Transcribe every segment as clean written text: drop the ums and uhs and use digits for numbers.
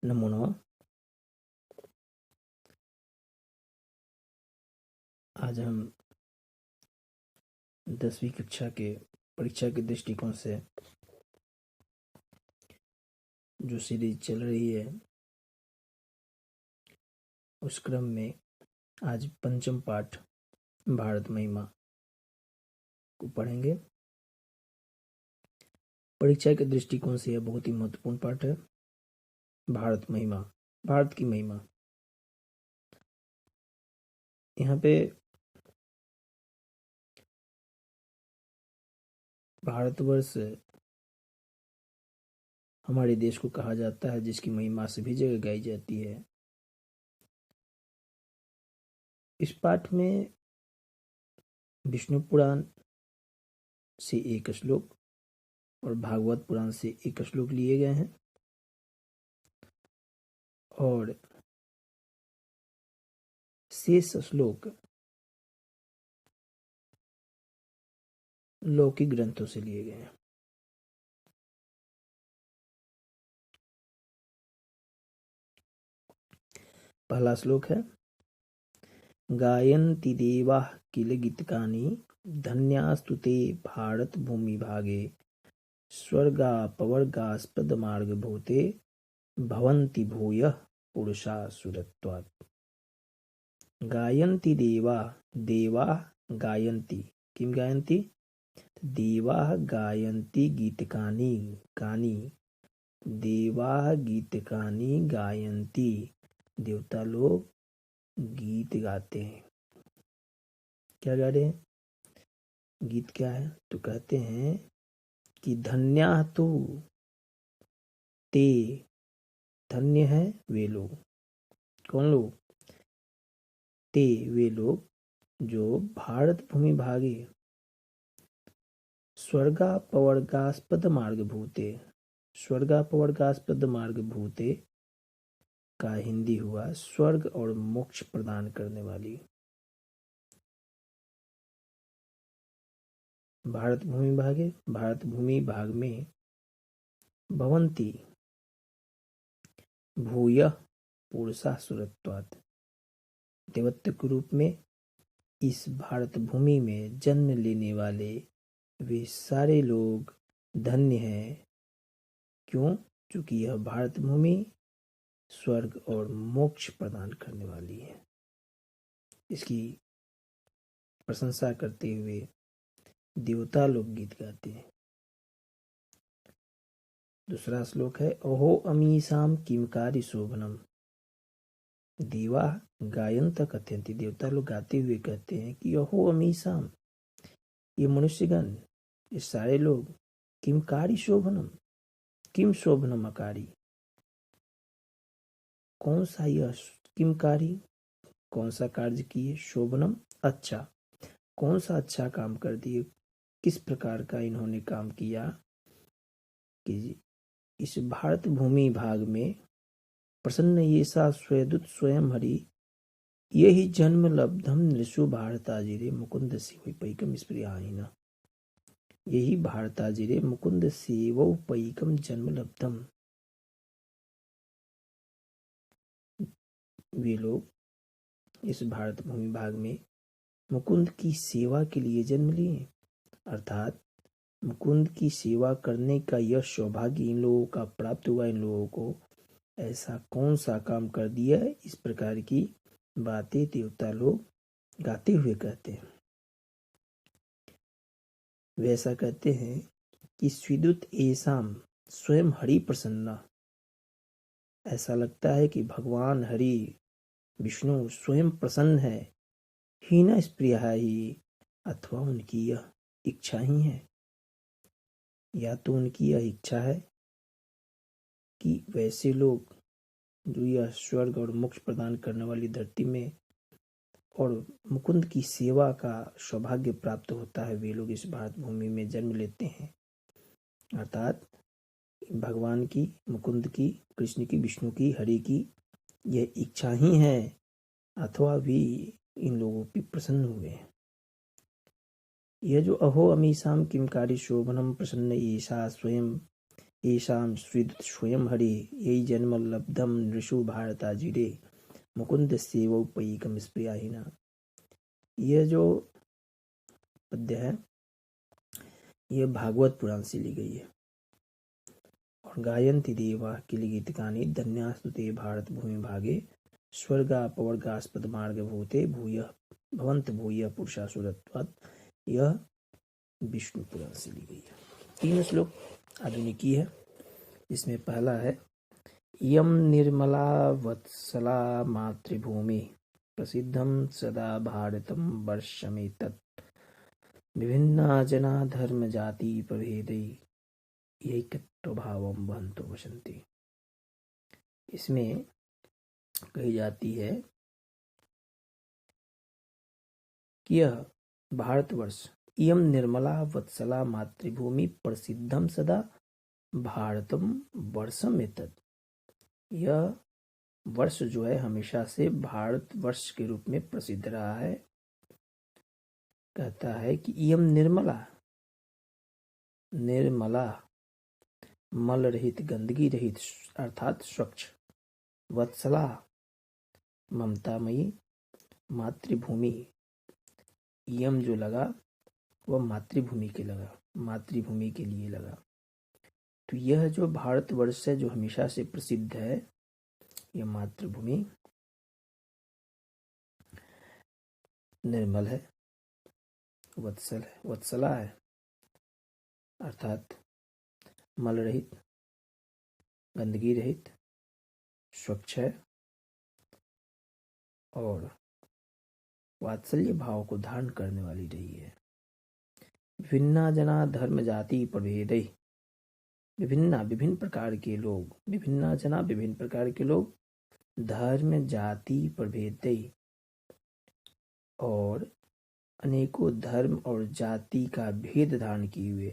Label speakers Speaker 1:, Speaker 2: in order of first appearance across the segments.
Speaker 1: नमो नमः। आज हम 10वीं कक्षा के परीक्षा के दृष्टिकोण से जो सीरीज चल रही है उस क्रम में आज पंचम पाठ भारत महिमा को पढ़ेंगे। परीक्षा के दृष्टिकोण से यह बहुत ही महत्वपूर्ण पाठ है। भारत महिमा, भारत की महिमा। यहाँ पे भारतवर्ष हमारे देश को कहा जाता है जिसकी महिमा सभी जगह गाई जाती है। इस पाठ में विष्णु पुराण से एक श्लोक और भागवत पुराण से एक श्लोक लिए गए हैं और शेष श्लोक लौकिक ग्रंथों से लिए गए हैं। पहला श्लोक है, गायन्ति देवाः किल गीतकानि धन्यास्तु ते भारत भूमि भागे स्वर्गापवर्गास्पदमार्गभूते भवन्ति भूयः पुरुषा सुरत्वात्। गायन्ति देवाः गायन्ति, किं गायन्ति? देवाः गायन्ति गीतकानि, देवाः गीतकानि गायन्ति, देवता लोग गीत गाते हैं। क्या गा रहे हैं? गीत क्या है? तो कहते हैं कि धन्या तो ते, धन्य है वे लोग। कौन लोग? ते वे लोग जो भारत भूमि भागे स्वर्गापवर्गास्पद मार्ग भूते, स्वर्गापवर्गास्पद मार्ग भूते का हिंदी हुआ स्वर्ग और मोक्ष प्रदान करने वाली। भारत भूमि भागे, भारत भूमि भाग में भवन्ति भूयः पुरुषा सुरत्वात्, देवत्व के रूप में इस भारत भूमि में जन्म लेने वाले वे सारे लोग धन्य हैं। क्यों? क्योंकि यह भारत भूमि स्वर्ग और मोक्ष प्रदान करने वाली है। इसकी प्रशंसा करते हुए देवता लोग गीत गाते हैं। दूसरा श्लोक है, अहो अमीसाम किमकारी शोभनम देवा गायन्त कथयन्ति, देवता लोग गाते हुए कहते हैं कि अहो अमीसाम, ये मनुष्यगण, ये सारे लोग, किमकारी शोभनम, किम शोभनम अकारी, कौन सा यह किमकारी, कौन सा कार्य किए, शोभनम अच्छा, कौन सा अच्छा काम कर दिए, किस प्रकार का इन्होंने काम किया कि इस भारत भूमि भाग में प्रसन्न ये सा स्वेदुत स्वयं हरि यही जन्म लब्धम नृषु भारताजिरे मुकुंद सेवैकम स्प्रियाहिना, यही भारताजिरे मुकुंद सेवैकम जन्म लब्धम, वे लोग इस भारत भूमि भाग में मुकुंद की सेवा के लिए जन्म लिए, अर्थात मुकुंद की सेवा करने का यह सौभाग्य इन लोगों का प्राप्त हुआ। इन लोगों को ऐसा कौन सा काम कर दिया है, इस प्रकार की बातें देवता लोग गाते हुए कहते हैं। वे ऐसा कहते हैं कि स्विदुत एसाम स्वयं हरि प्रसन्ना, ऐसा लगता है कि भगवान हरि विष्णु स्वयं प्रसन्न है। हीना स्प्रिया ही, अथवा उनकी यह इच्छा ही है, या तो उनकी यह इच्छा है कि वैसे लोग जो यह स्वर्ग और मोक्ष प्रदान करने वाली धरती में और मुकुंद की सेवा का सौभाग्य प्राप्त होता है, वे लोग इस भारत भूमि में जन्म लेते हैं, अर्थात भगवान की, मुकुंद की, कृष्ण की, विष्णु की, हरि की यह इच्छा ही है, अथवा भी इन लोगों पर प्रसन्न हुए हैं। यह जो अहो अमीसाम किमकारी शोभनम प्रसन्न ईशा स्वयं, येषां श्रीदुत स्वयं हरे यही जन्म लब्धम नृषु भारताजिरे मुकुंद सेवोपैकम स्प्रियाहिना। यह जो पद्य है यह भागवत पुराण से ली गई है। और गायन्ति देवा किल गीतिकानि धन्यास्तुते भारत भूमि भागे स्वर्गापवर्गास्पद मार्ग भूते भूय भवंत भूय पुरुषासुरत्वात्। यह विष्णु पुराण से ली गई है। 3 श्लोक आधुनिकी है। इसमें पहला है यम निर्मला वत्सला मातृभूमि प्रसिद्धम सदा भारतम वर्षमेतत् विभिन्ना जना धर्म जाति प्रभेदै एकत्व भावम वहंतो वसंति। इसमें कही जाती है कि यह भारतवर्ष इयम निर्मला वत्सला मातृभूमि प्रसिद्धम सदा भारतम वर्षम एतत्। यह वर्ष जो है हमेशा से भारत वर्ष के रूप में प्रसिद्ध रहा है। कहता है कि इयम निर्मला, निर्मला मल रहित गंदगी रहित अर्थात स्वच्छ, वत्सला ममतामयी, मातृभूमि यम जो लगा वह मातृभूमि के लगा, मातृभूमि के लिए लगा। तो यह जो भारतवर्ष है जो हमेशा से प्रसिद्ध है यह मातृभूमि निर्मल है, वत्सल है, वत्सला है अर्थात मल रहित, गंदगी रहित, स्वच्छ है और वात्सल्य भाव को धारण करने वाली रही है। विभिन्ना जना धर्म जाति प्रभेदै, विभिन्न प्रकार के लोग, विभिन्ना जना विभिन्न प्रकार के लोग, धर्म जाति प्रभेदै और अनेकों धर्म और जाति का भेद धारण किए हुए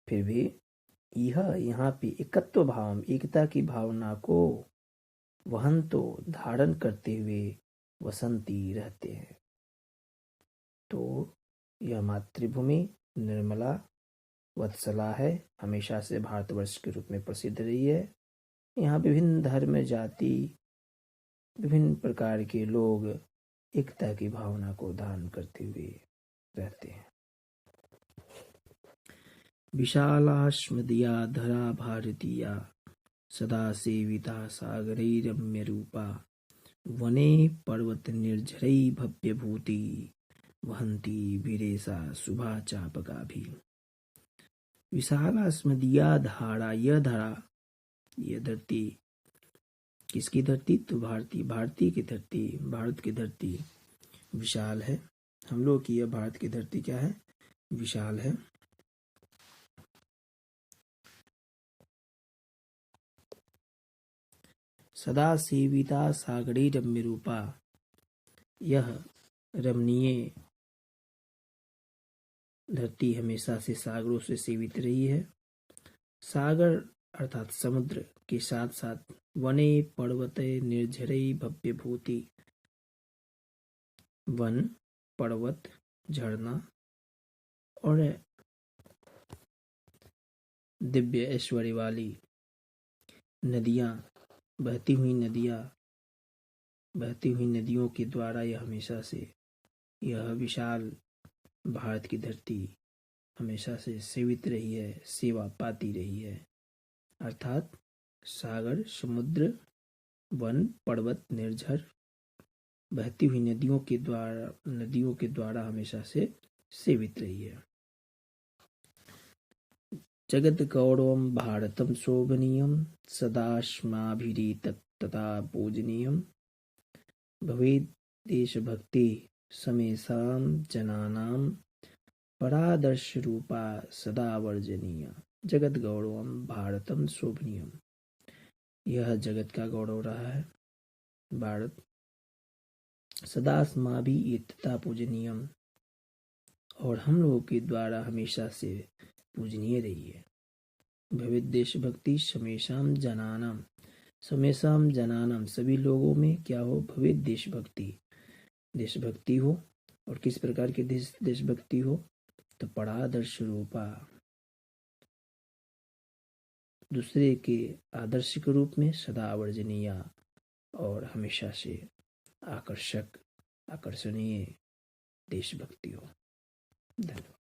Speaker 1: फिर भी यह यहाँ पे एकत्व भाव, एकता की भावना को वहन तो धारण करते हुए वसंती रहते हैं। तो यह मातृभूमि निर्मला वत्सला है, हमेशा से भारतवर्ष के रूप में प्रसिद्ध रही है। यहाँ विभिन्न धर्म जाति विभिन्न प्रकार के लोग एकता की भावना को धारण करते हुए रहते हैं। विशालाश्मदिया धरा भारतीया सदा सेविता सागरैरम्य रूपा वने पर्वत निर्झरै भव्य भूति वहंती वीरेशा शुभा चापका भी। विशालास्मदिया धारा, यह धरा, यह धरती, किसकी धरती? तो भारती की धरती, भारत की धरती विशाल है। हम लोग की यह भारत की धरती क्या है? विशाल है। सदा सेविता सागरी रम्य रूपा, यह रमणीय धरती हमेशा से सागरों से सेवित रही है। सागर अर्थात समुद्र के साथ साथ वने पर्वते निर्झरै भव्य भूति, वन पर्वत झरना और दिव्य ऐश्वर्य वाली नदियां, बहती हुई नदियों के द्वारा यह हमेशा से, यह विशाल भारत की धरती हमेशा से सेवित रही है, सेवा पाती रही है। अर्थात सागर, समुद्र, वन, पर्वत, निर्झर, बहती हुई नदियों के द्वारा हमेशा से सेवित रही है। जगत गौरवम भारतम शोभनीयम सदाश्माभिरीतत् तथा पूजनीयम भवेत् देशभक्ति समेषां जनानां परादर्श रूपा सदा वर्जनीय। जगत गौरवम भारतम शोभनीयम, यह जगत का गौरव रहा है भारत। सदास्माभिरीतता पूजनीयम, और हम लोगों के द्वारा हमेशा से पूजनीय रही है। भवेत् देशभक्ति समेषां जनानां, समेषां जनानां सभी लोगों में क्या हो? भवेत् देशभक्ति, देशभक्ति हो। और किस प्रकार की देशभक्ति हो? तो परादर्श रूपा, दूसरे के आदर्श के रूप में सदा वर्जनीय और हमेशा से आकर्षणीय देशभक्ति हो। धन्यवाद।